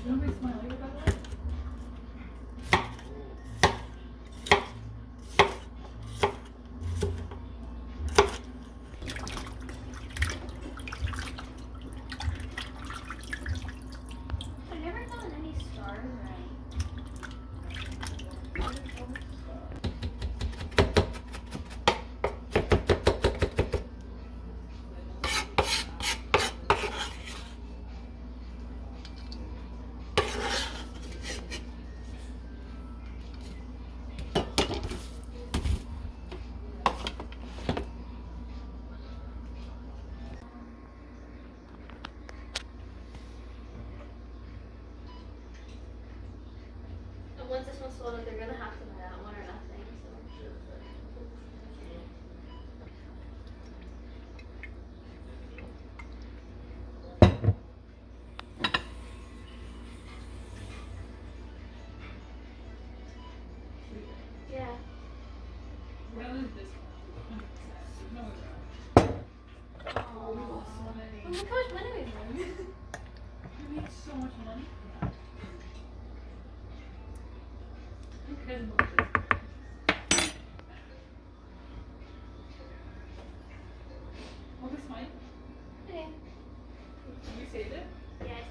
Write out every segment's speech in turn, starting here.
Nobody's smiling about that. I've never gotten any stars right. And once this one's sold out, they're gonna have to buy that one or nothing. So. Yeah. We're gonna lose this one. No, we're not. Oh, we lost so many. Oh, look how much money we made. We made so much money for that. Who cares about this? What is mine? Okay. You saved it? Yeah, I see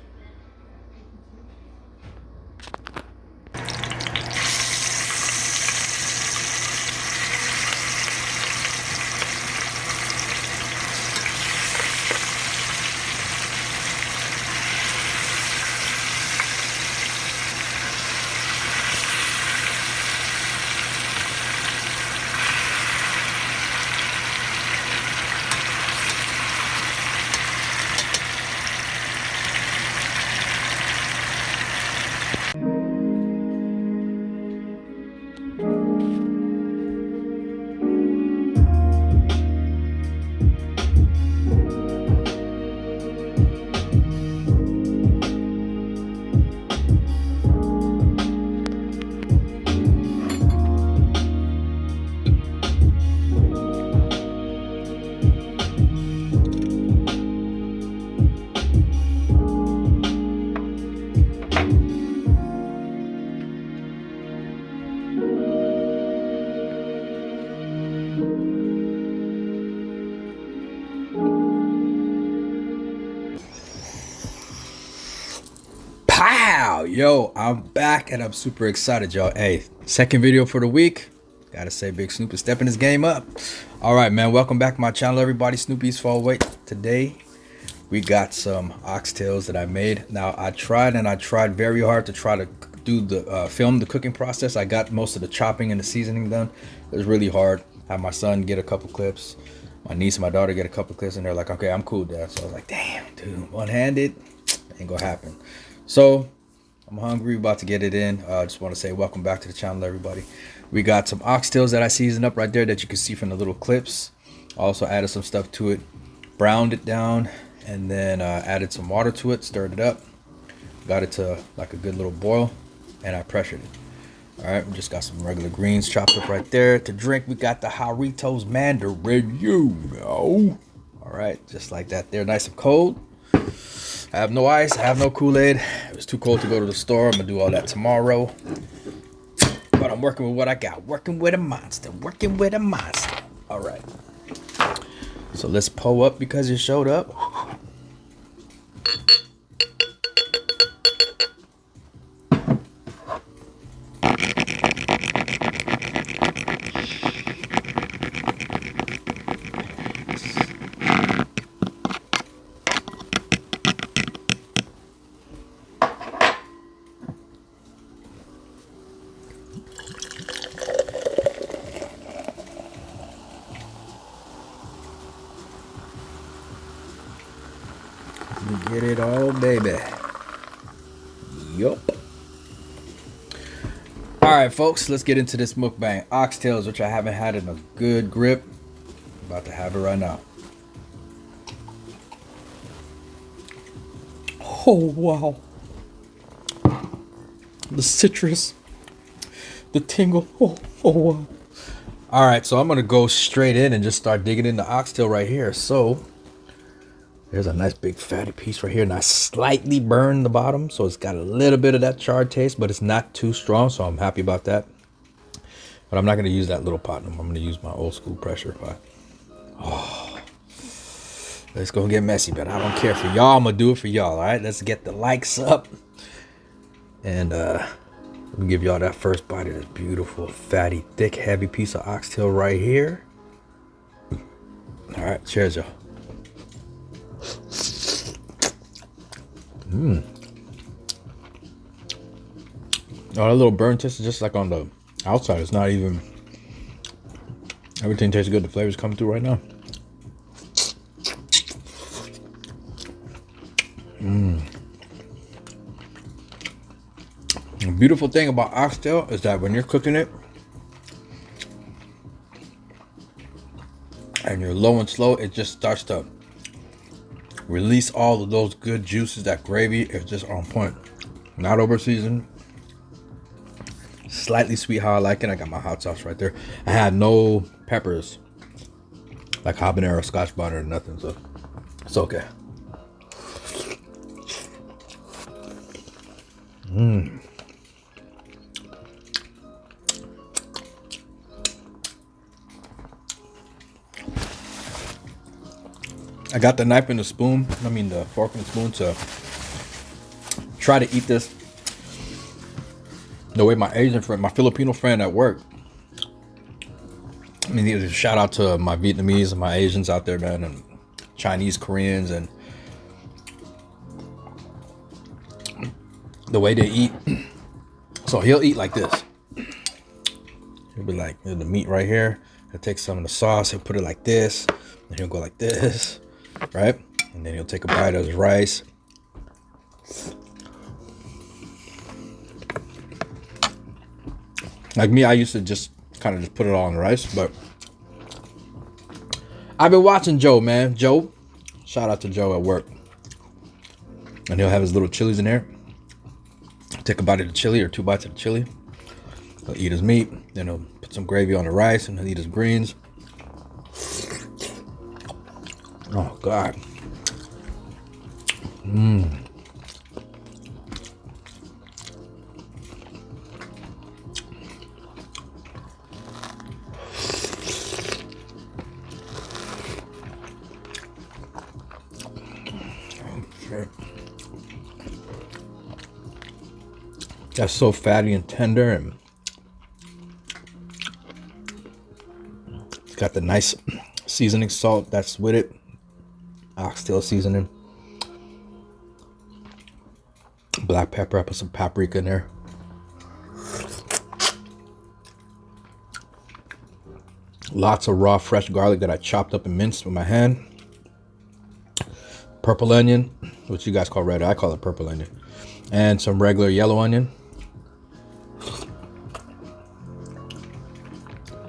Pow! Yo, I'm back and I'm super excited, y'all. Hey, second video for the week. Gotta say, Big Snoop is stepping his game up. All right, man. Welcome back to my channel, everybody. Snoopy's Fall Weight. Today, we got some oxtails that I made. Now, I tried very hard to try to do the film the cooking process. I got most of the chopping and the seasoning done. It was really hard. I had my son get a couple clips. My niece and my daughter get a couple clips, and they're like, okay, I'm cool, Dad. So I was like, damn, dude, one-handed, ain't gonna happen. So I'm hungry, about to get it in. I just want to say welcome back to the channel, everybody. We got some oxtails that I seasoned up right there that you can see from the little clips. Also added some stuff to it, browned it down, and then added some water to it, stirred it up, got it to like a good little boil, and I pressured it. All right, we just got some regular greens chopped up right there. To drink, we got the Jarritos Mandarin, you know. All right, just like that there, nice and cold. I have no ice, I have no Kool-Aid. It was too cold to go to the store. I'm gonna do all that tomorrow. But I'm working with what I got. Working with a monster. Working with a monster. All right. So let's pull up because you showed up. Get it all, baby. Yup. All right, folks, let's get into this mukbang. Oxtails, which I haven't had in a good grip. About to have it right now. Oh, wow. The citrus. The tingle. Oh, wow. All right, so I'm going to go straight in and just start digging into oxtail right here. So There's a nice big fatty piece right here, and I slightly burned the bottom, so it's got a little bit of that charred taste, but it's not too strong, so I'm happy about that. But I'm not gonna use that little pot no more. I'm gonna use my old school pressure pot. Oh, let's go get messy, but I don't care for y'all. I'm gonna do it for y'all. All right, let's get the likes up, and let me give y'all that first bite of this beautiful, fatty, thick, heavy piece of oxtail right here. All right, cheers, y'all. Oh, that little burn taste is just like on the outside. It's not even. Everything tastes good. The flavors coming through right now. The beautiful thing about oxtail is that when you're cooking it and you're low and slow, it just starts to release all of those good juices. That gravy is just on point. Not over seasoned. Slightly sweet how I like it. I got my hot sauce right there. I had no peppers like habanero, scotch bonnet, or nothing, so it's okay. I got the knife and the spoon, the fork and the spoon, to try to eat this the way my Asian friend, my Filipino friend at work. Shout out to my Vietnamese and my Asians out there, man, and Chinese, Koreans, and the way they eat. So he'll eat like this. He'll be like, the meat right here. He'll take some of the sauce, he'll put it like this, and he'll go like this, right? And then he'll take a bite of his rice. Like me, I used to just kind of just put it all on the rice, but I've been watching Joe, man. Joe, shout out to Joe at work. And he'll have his little chilies in there. Take a bite of the chili or 2 bites of the chili. He'll eat his meat, then he'll put some gravy on the rice, and he'll eat his greens. Oh, God. That's so fatty and tender, and it's got the nice seasoning salt that's with it. Oxtail seasoning. Black pepper. I put some paprika in there. Lots of raw fresh garlic that I chopped up and minced with my hand. Purple onion, which you guys call red. I call it purple onion. And some regular yellow onion.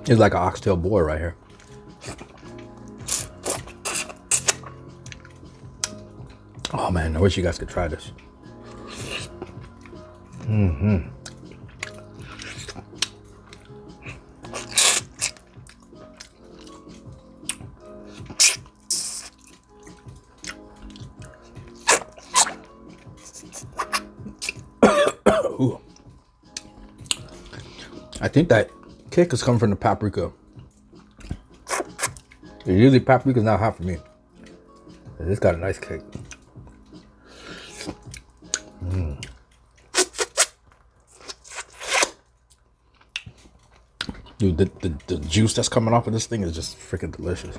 It's like an oxtail boil right here. Oh man, I wish you guys could try this. Ooh. I think that kick is coming from the paprika. Usually paprika is not hot for me. It's got a nice kick. Dude, the juice that's coming off of this thing is just freaking delicious.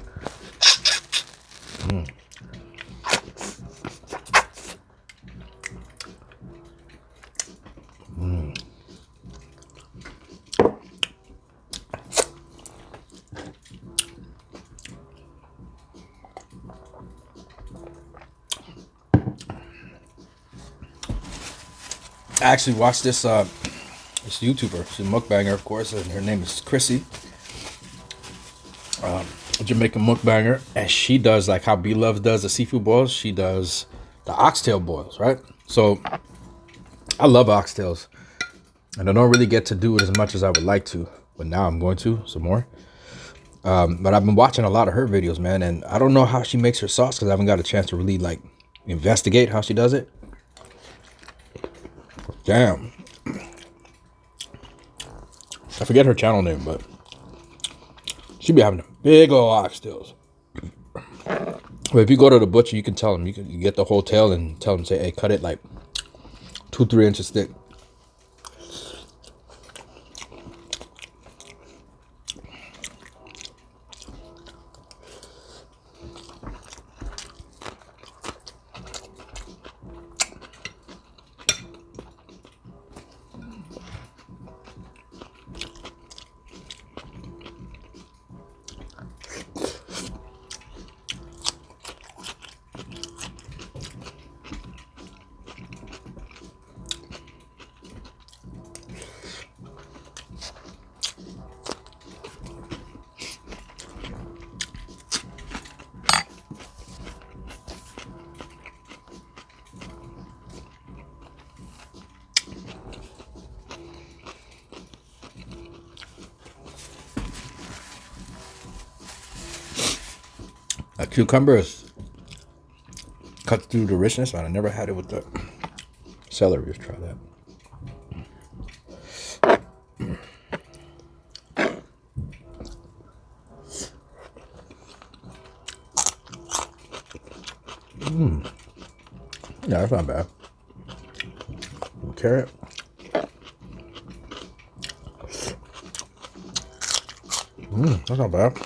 I actually watched this this YouTuber. She's a mukbanger, of course, and her name is Chrissy. A Jamaican mukbanger, and she does like how B Love does the seafood boils. She does the oxtail boils, right? So I love oxtails, and I don't really get to do it as much as I would like to, but now I'm going to some more. But I've been watching a lot of her videos, man, and I don't know how she makes her sauce because I haven't got a chance to really like investigate how she does it. Damn. I forget her channel name, but she be having big old oxtails. But if you go to the butcher, you can tell them, you get the whole tail and tell them, say, hey, cut it like 2-3 inches thick. A cucumber is cut through the richness, man. I never had it with the celery. Let's try that. Yeah, that's not bad. Carrot. That's not bad.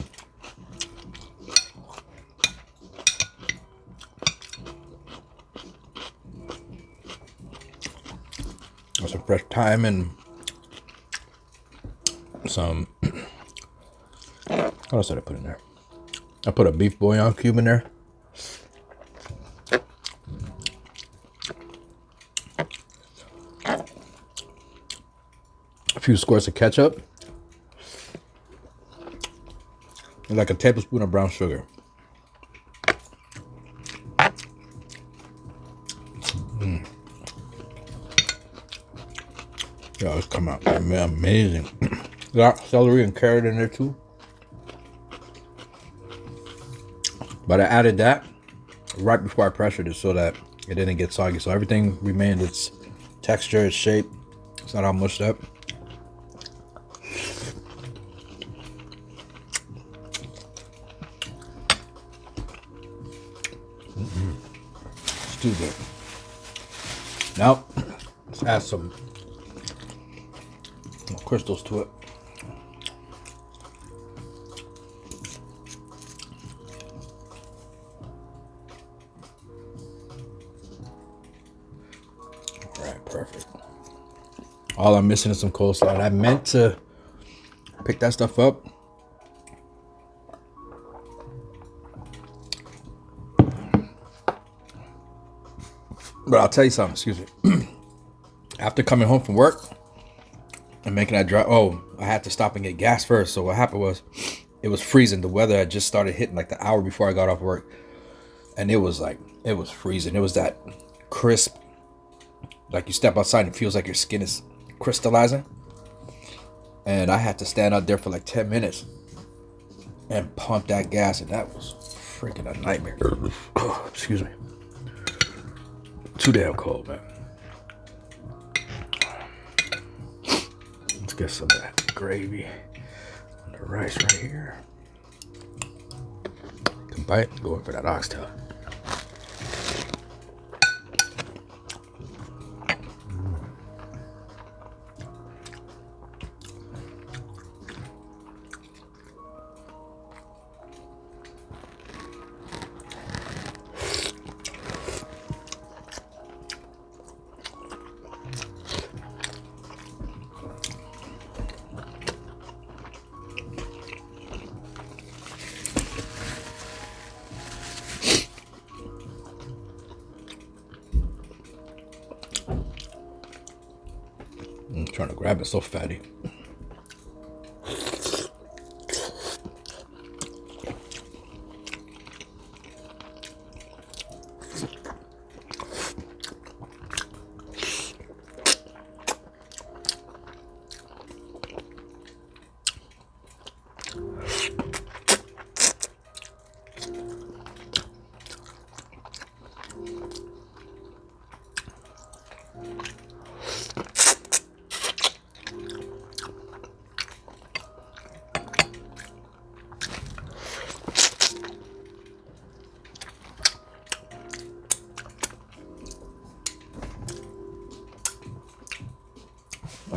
Some fresh thyme and some. What else did I put in there? I put a beef bouillon cube in there. A few squirts of ketchup. And like a tablespoon of brown sugar. Yeah, it's come out amazing. Got celery and carrot in there too. But I added that right before I pressured it so that it didn't get soggy. So everything remained its texture, its shape. It's not all mushed up. It's too good. Now, let's add some crystals to it. All right, perfect. All I'm missing is some coleslaw. And I meant to pick that stuff up. But I'll tell you something, excuse me. After coming home from work and making that drive, I had to stop and get gas first. So what happened was, it was freezing. The weather had just started hitting like the hour before I got off work. And it was freezing. It was that crisp, like you step outside and it feels like your skin is crystallizing. And I had to stand out there for like 10 minutes and pump that gas. And that was freaking a nightmare. Oh, excuse me. Too damn cold, man. Let's get some of that gravy on the rice right here. Can bite, going for that oxtail. I'm trying to grab it, so fatty.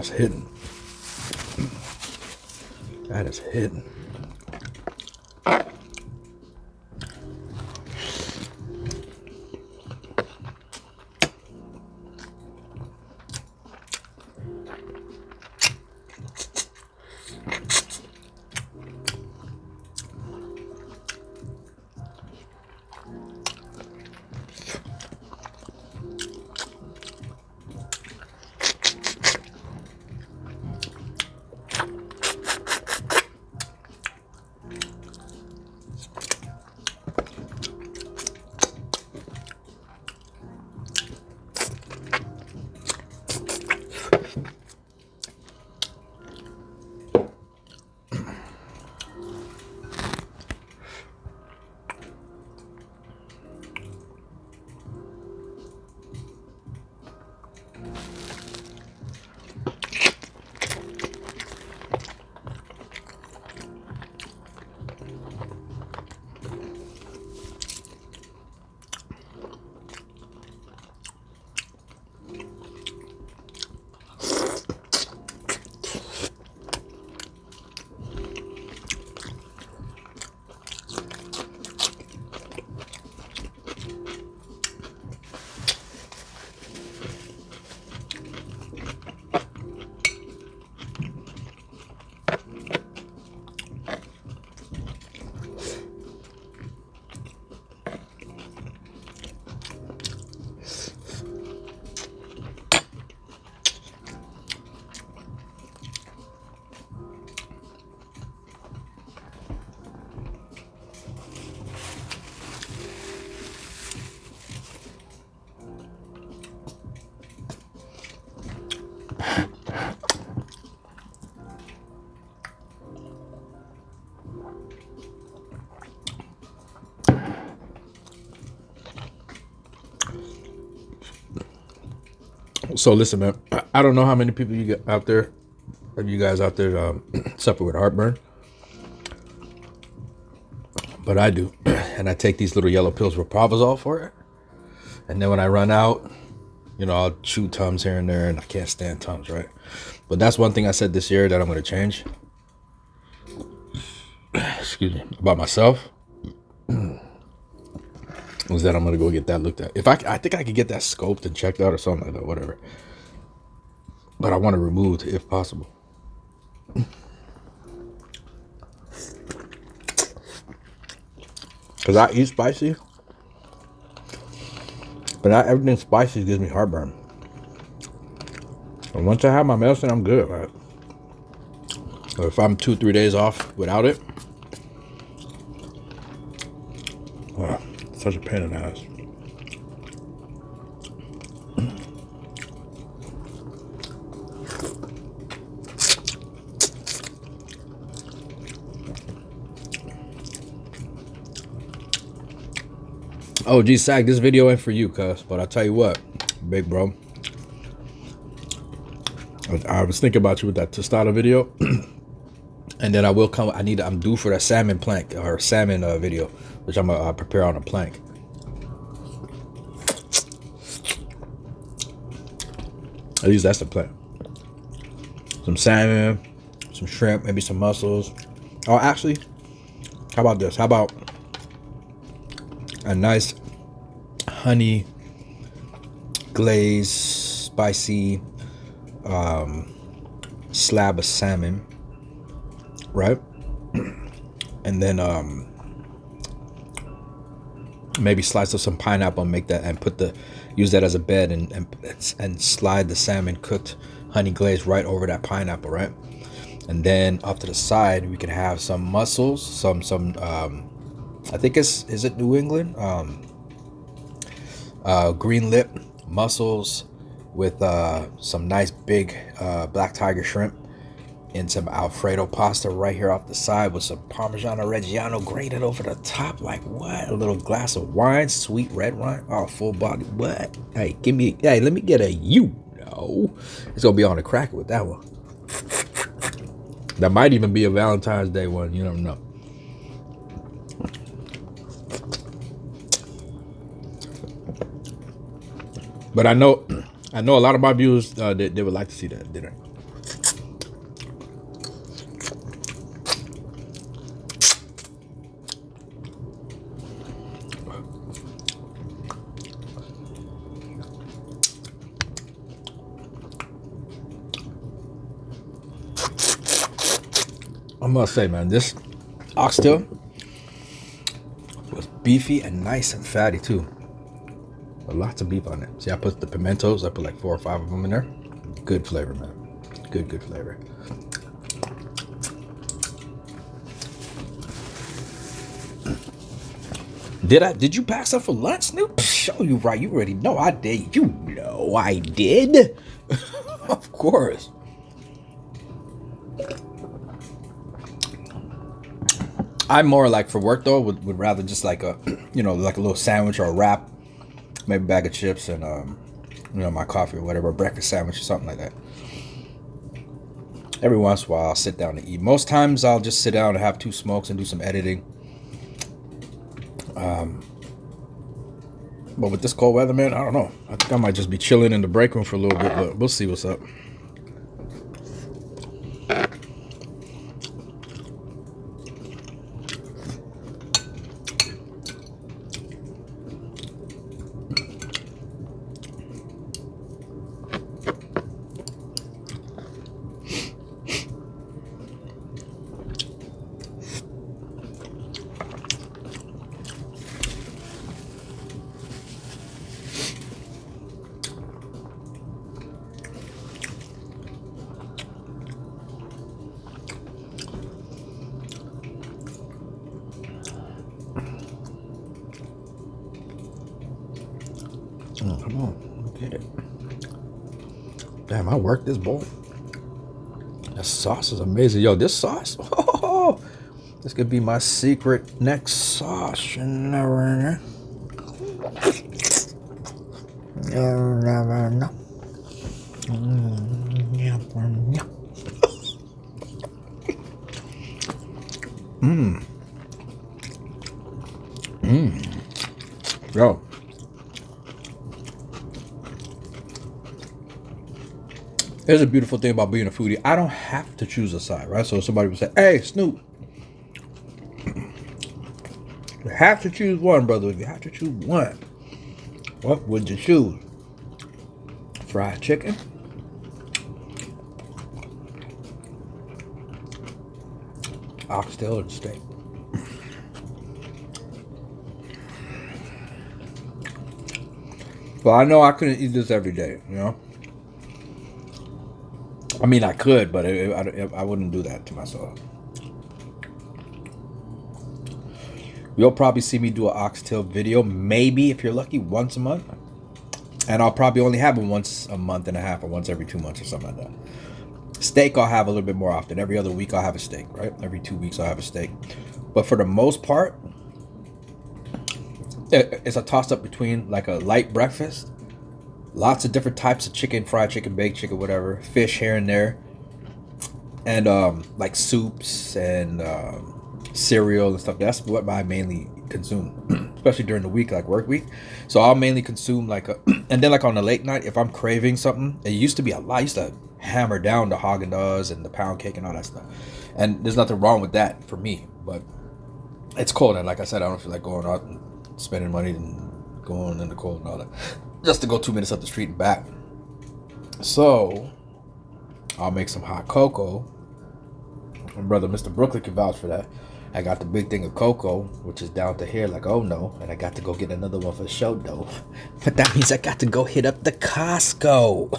That's hidden. That is hidden. So listen, man. I don't know how many people you get out there, of you guys out there, suffer with heartburn, but I do, and I take these little yellow pills with Provisol for it. And then when I run out, you know, I'll chew Tums here and there, and I can't stand Tums, right? But that's one thing I said this year that I'm going to change. Excuse me, about myself. Was that I'm gonna go get that looked at. If I think I could get that scoped and checked out or something like that, whatever. But I want to remove it if possible. Cause I eat spicy, but not everything spicy gives me heartburn. And once I have my medicine, I'm good, right? Or if I'm 2-3 days off without it, oh, such a pain in the ass. Oh, gee, Sag, this video ain't for you, cuz. But I tell you what, big bro. I was thinking about you with that tostada video. And then I will come. I'm due for that salmon plank or salmon video, which I'm gonna prepare on a plank. At least that's the plan. Some salmon, some shrimp, maybe some mussels. Oh, actually, how about this? How about a nice honey glazed spicy slab of salmon, right? And then maybe slice up some pineapple and make that, and use that as a bed, and slide the salmon cooked honey glaze right over that pineapple, right? And then off to the side we can have some mussels, some I think is it New England green lip mussels with some nice big black tiger shrimp and some Alfredo pasta right here off the side with some Parmigiano Reggiano grated over the top. Like what? A little glass of wine, sweet red wine. Oh, full body. What? Hey, let me get a it's gonna be on the cracker with that one. That might even be a Valentine's Day one. You never know. But I know a lot of my viewers they would like to see that dinner. I must say, man, this oxtail was beefy and nice and fatty too. But lots of beef on it. See, I put the pimentos. I put like 4 or 5 of them in there. Good flavor, man. Good flavor. Did you pack some for lunch, Snoop? Show you right. You already know I did. You know I did. Of course. I'm more like for work though, would rather just like a, like a little sandwich or a wrap, maybe a bag of chips and my coffee or whatever, a breakfast sandwich or something like that. Every once in a while I'll sit down to eat. Most times I'll just sit down and have 2 smokes and do some editing. But with this cold weather, man, I don't know. I think I might just be chilling in the break room for a little bit, but we'll see what's up. Oh, come on, look at it. Damn, I worked this bowl. That sauce is amazing. Yo, this sauce, oh, this could be my secret next sauce. You never know. Yo. Here's a beautiful thing about being a foodie. I don't have to choose a side, right? So somebody would say, hey, Snoop, you have to choose one, brother. If you have to choose one, what would you choose? Fried chicken? Oxtail or steak? Well, I know I couldn't eat this every day, you know? I mean, I could, but I wouldn't do that to myself. You'll probably see me do an oxtail video, maybe, if you're lucky, once a month. And I'll probably only have it once a month and a half or once every 2 months or something like that. Steak I'll have a little bit more often. Every other week I'll have a steak, right? Every 2 weeks I'll have a steak. But for the most part, it's a toss-up between like a light breakfast, lots of different types of chicken, fried chicken, baked chicken, whatever, fish here and there, and like soups and cereal and stuff. That's what I mainly consume, especially during the week, like work week. So I'll mainly consume like and then like on the late night, if I'm craving something, it used to be a lot. I used to hammer down the Haagen-Dazs and the pound cake and all that stuff. And there's nothing wrong with that for me, but it's cold. And like I said, I don't feel like going out and spending money and going in the cold and all that, just to go 2 minutes up the street and back. So I'll make some hot cocoa. My brother, Mr. Brooklyn, can vouch for that. I got the big thing of cocoa, which is down to here, like, oh no. And I got to go get another one for show though. But that means I got to go hit up the Costco.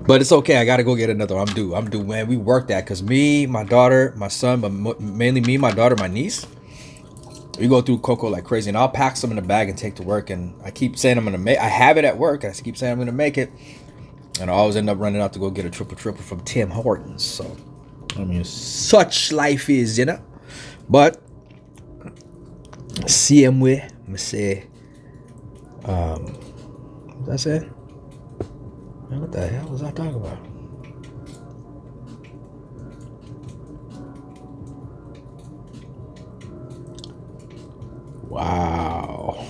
But it's okay. I got to go get another one. I'm due, man. We worked that because me, my daughter, my son, but mainly me, my daughter, my niece, we go through cocoa like crazy. And I'll pack some in a bag and take to work. And I keep saying I'm going to make, I have it at work. I keep saying I'm going to make it. And I always end up running out to go get a triple from Tim Hortons. So, I mean, such life is, you know. But, same way, I say, what did I say? Man, what the hell was I talking about? Wow.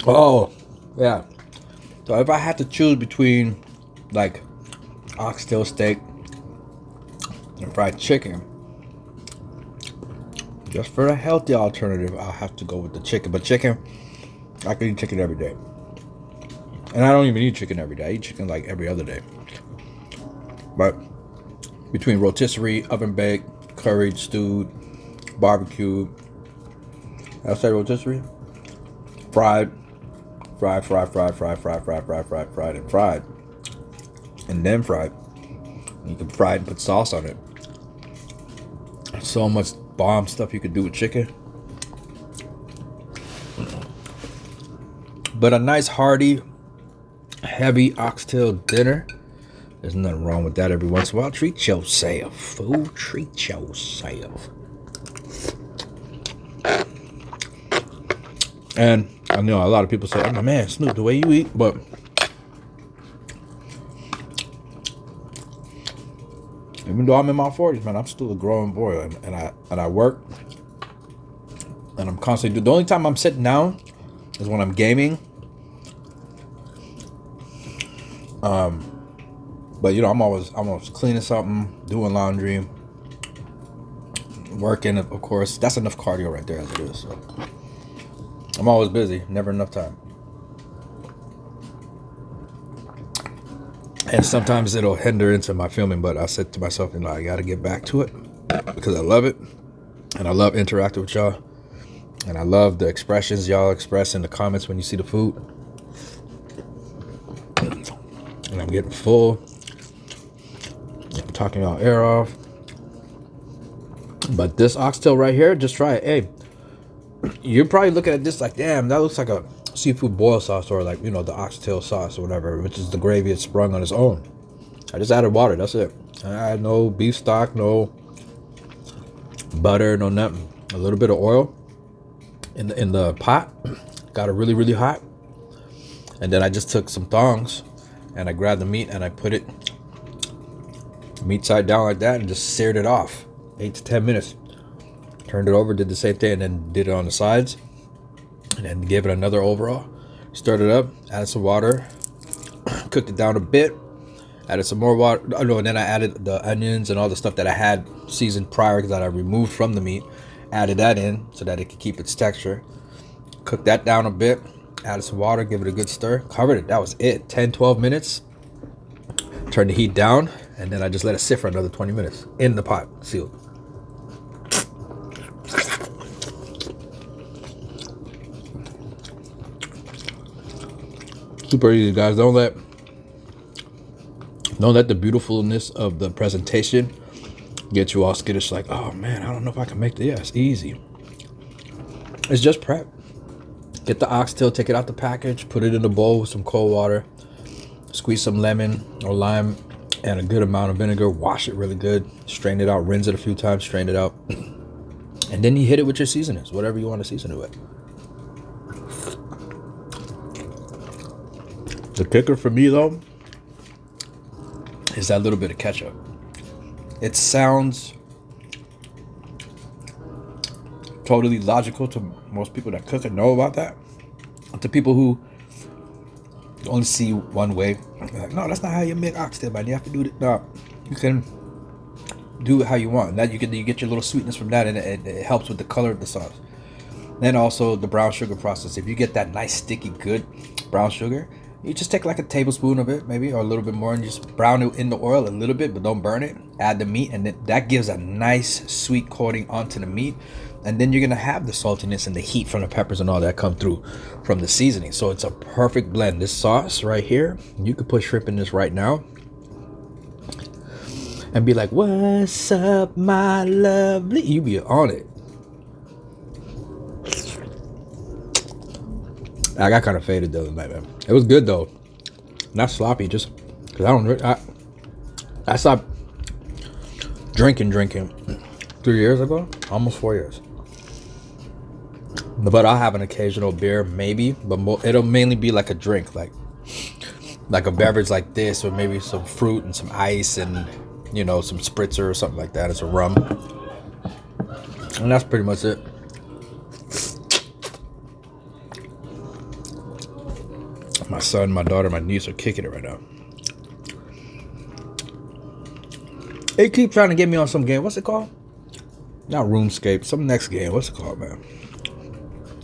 Oh, yeah. So if I had to choose between like oxtail steak and fried chicken, just for a healthy alternative, I'll have to go with the chicken. But chicken, I can eat chicken every day. And I don't even eat chicken every day. I eat chicken like every other day. But between rotisserie, oven baked, curried, stewed, barbecue, I say rotisserie, fried, and then fried. You can fry it and put sauce on it. So much bomb stuff you could do with chicken. But a nice hearty, heavy oxtail dinner. There's nothing wrong with that every once in a while. Treat yourself, fool. Treat yourself. And I know a lot of people say, "Oh, man, Snoop, the way you eat," but even though I'm in my 40s, man, I'm still a growing boy, and I work, and I'm constantly. The only time I'm sitting down is when I'm gaming. But you know, I'm always cleaning something, doing laundry, working. Of course, that's enough cardio right there as it is. So I'm always busy, never enough time. And sometimes it'll hinder into my filming, but I said to myself, you know, I got to get back to it because I love it, and I love interacting with y'all, and I love the expressions y'all express in the comments when you see the food. And I'm getting full. I'm talking y'all air off. But this oxtail right here, just try it. Hey, you're probably looking at this like, damn, that looks like a seafood boil sauce, or like, you know, the oxtail sauce or whatever, which is the gravy it's sprung on its own. I just added water, that's it. I had no beef stock, no butter, no nothing. A little bit of oil in the pot. Got it really, really hot. And then I just took some tongs and I grabbed the meat and I put it meat side down like that and just seared it off 8 to 10 minutes. Turned it over, did the same thing, and then did it on the sides, and then gave it another overall. Stirred it up, added some water, cooked it down a bit, added some more water. Oh no, and then I added the onions and all the stuff that I had seasoned prior that I removed from the meat. Added that in so that it could keep its texture. Cooked that down a bit, added some water, give it a good stir, covered it. That was it. 10-12 minutes. Turned the heat down, and then I just let it sit for another 20 minutes in the pot, sealed. Super easy, guys. Don't let the beautifulness of the presentation get you all skittish like, oh man, I don't know if I can make this. Yeah, it's easy. It's just prep. Get the oxtail, take it out the package, put it in a bowl with some cold water, squeeze some lemon or lime and a good amount of vinegar, wash it really good, strain it out, rinse it a few times, strain it out, and then you hit it with your seasonings, whatever you want to season it with. The kicker for me, though, is that little bit of ketchup. It sounds totally logical to most people that cook and know about that. But to people who only see one way, like, no, that's not how you make oxtail, man. You have to do it. No, you can do it how you want. That you get your little sweetness from that, and it helps with the color of the sauce. Then also the brown sugar process. If you get that nice, sticky, good brown sugar, you just take like a tablespoon of it, maybe, or a little bit more, and just brown it in the oil a little bit, but don't burn it. Add the meat, and that gives a nice sweet coating onto the meat. And then you're gonna have the saltiness and the heat from the peppers and all that come through from the seasoning. So it's a perfect blend. This sauce right here, you could put shrimp in this right now and be like, "What's up, my lovely?" You be on it. I got kind of faded the other night, man. It was good though, not sloppy. Just because I stopped drinking 3 years ago, almost 4 years. But I'll have an occasional beer, maybe, but it'll mainly be like a drink, like a beverage like this, or maybe some fruit and some ice and, you know, some spritzer or something like that. It's a rum, and that's pretty much it. My son, my daughter, my niece are kicking it right now. They keep trying to get me on some game. What's it called? Not RuneScape. Some next game. What's it called, man?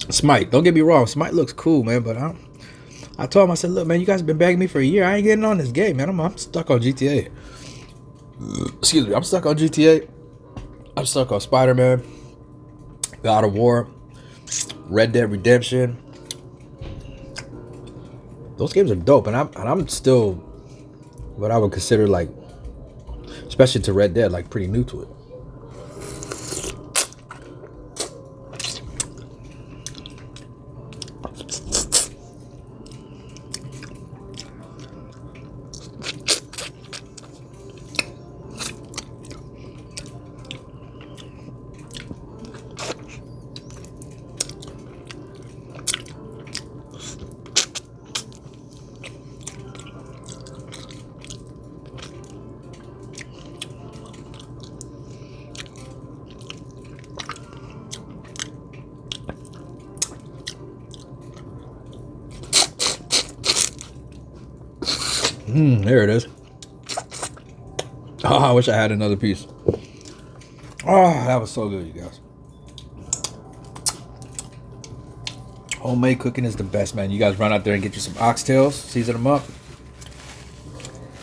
Smite. Don't get me wrong. Smite looks cool, man. But I told him, I said, look, man, you guys have been begging me for a year. I ain't getting on this game, man. I'm stuck on GTA. Excuse me. I'm stuck on GTA. I'm stuck on Spider-Man, God of War, Red Dead Redemption. Those games are dope, and I'm still what I would consider like, especially to Red Dead, like pretty new to it. There it is. Oh, I wish I had another piece. Oh, that was so good, you guys. Homemade cooking is the best, man. You guys run out there and get you some oxtails, season them up.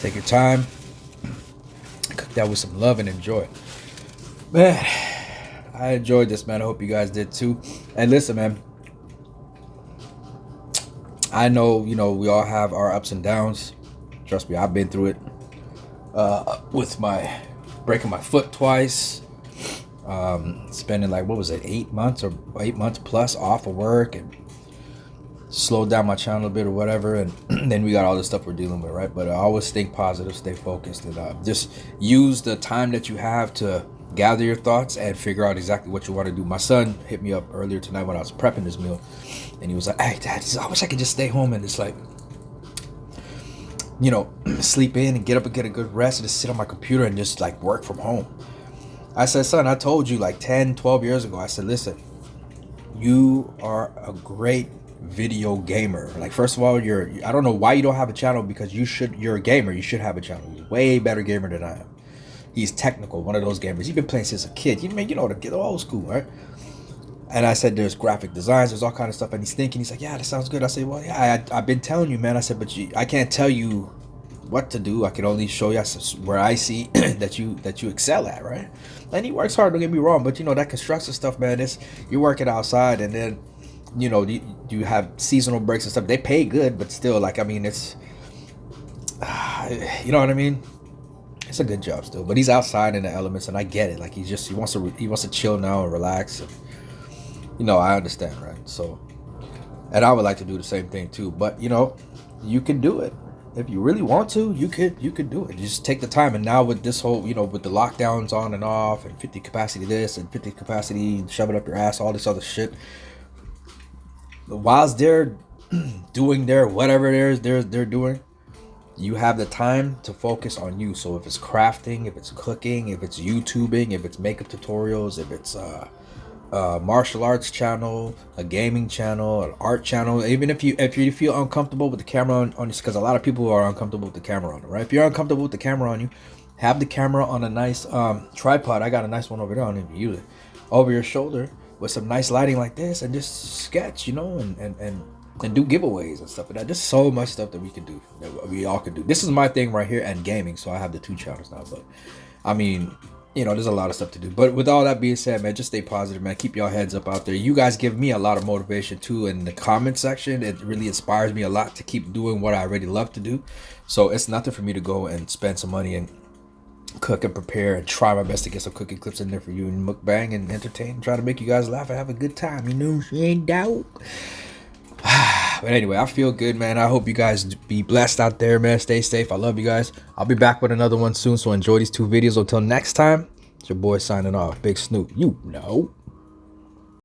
Take your time. Cook that with some love and enjoy. Man, I enjoyed this, man. I hope you guys did too. And listen, man. I know, you know, we all have our ups and downs. Trust me, I've been through it. With my breaking my foot twice. Spending like, what was it, 8 months or 8 months plus off of work and slowed down my channel a bit or whatever. And then we got all the stuff we're dealing with, right? But I always think positive, stay focused, and just use the time that you have to gather your thoughts and figure out exactly what you want to do. My son hit me up earlier tonight when I was prepping this meal, and he was like, "Hey, Dad, I wish I could just stay home and just like, you know, sleep in and get up and get a good rest and just sit on my computer and just like work from home." I said, "Son, I told you like 10, 12 years ago, I said, listen, you are a great video gamer. Like, first of all, I don't know why you don't have a channel, because you're a gamer. You should have a channel. You're a way better gamer than I am." He's technical, one of those gamers. He's been playing since a kid. You know, the old school, right? And I said, there's graphic designs, there's all kind of stuff. And he's thinking, he's like, yeah, that sounds good. I said, well, yeah, I've been telling you, man. I said, but I can't tell you what to do. I can only show you where I see that you excel at, right? And he works hard, don't get me wrong. But, you know, that construction stuff, man, you're working outside, and then, you know, you have seasonal breaks and stuff. They pay good, but still, like, I mean, it's, you know what I mean? It's a good job still. But he's outside in the elements, and I get it. Like, he wants to chill now and relax. And, you know, I understand, right? So, and I would like to do the same thing too. But, you know, you can do it. If you really want to, you could do it. Just take the time. And now with this whole, you know, with the lockdowns on and off, and 50 capacity this and 50 capacity, shove it up your ass, all this other shit. Whilst they're doing their whatever it is they're doing, you have the time to focus on you. So if it's crafting, if it's cooking, if it's YouTubing, if it's makeup tutorials, if it's martial arts channel, a gaming channel, an art channel, even if you feel uncomfortable with the camera on you, because a lot of people are uncomfortable with the camera on them, right? If you're uncomfortable with the camera on you, have the camera on a nice tripod. I got a nice one over there. I don't even use it. Over your shoulder with some nice lighting like this, and just sketch, you know, and do giveaways and stuff like that. There's so much stuff that we can do, that we all can do. This is my thing right here, and gaming, so I have the 2 channels now. But I mean, you know, there's a lot of stuff to do. But with all that being said, man, just stay positive, man. Keep your heads up out there. You guys give me a lot of motivation too in the comment section. It really inspires me a lot to keep doing what I already love to do. So it's nothing for me to go and spend some money and cook and prepare and try my best to get some cooking clips in there for you and mukbang and entertain and try to make you guys laugh and have a good time, you know, ain't doubt. But anyway, I feel good, man. I hope you guys be blessed out there, man. Stay safe. I love you guys. I'll be back with another one soon, so enjoy these 2 videos. Until next time, it's your boy signing off. Big Snoop, you know.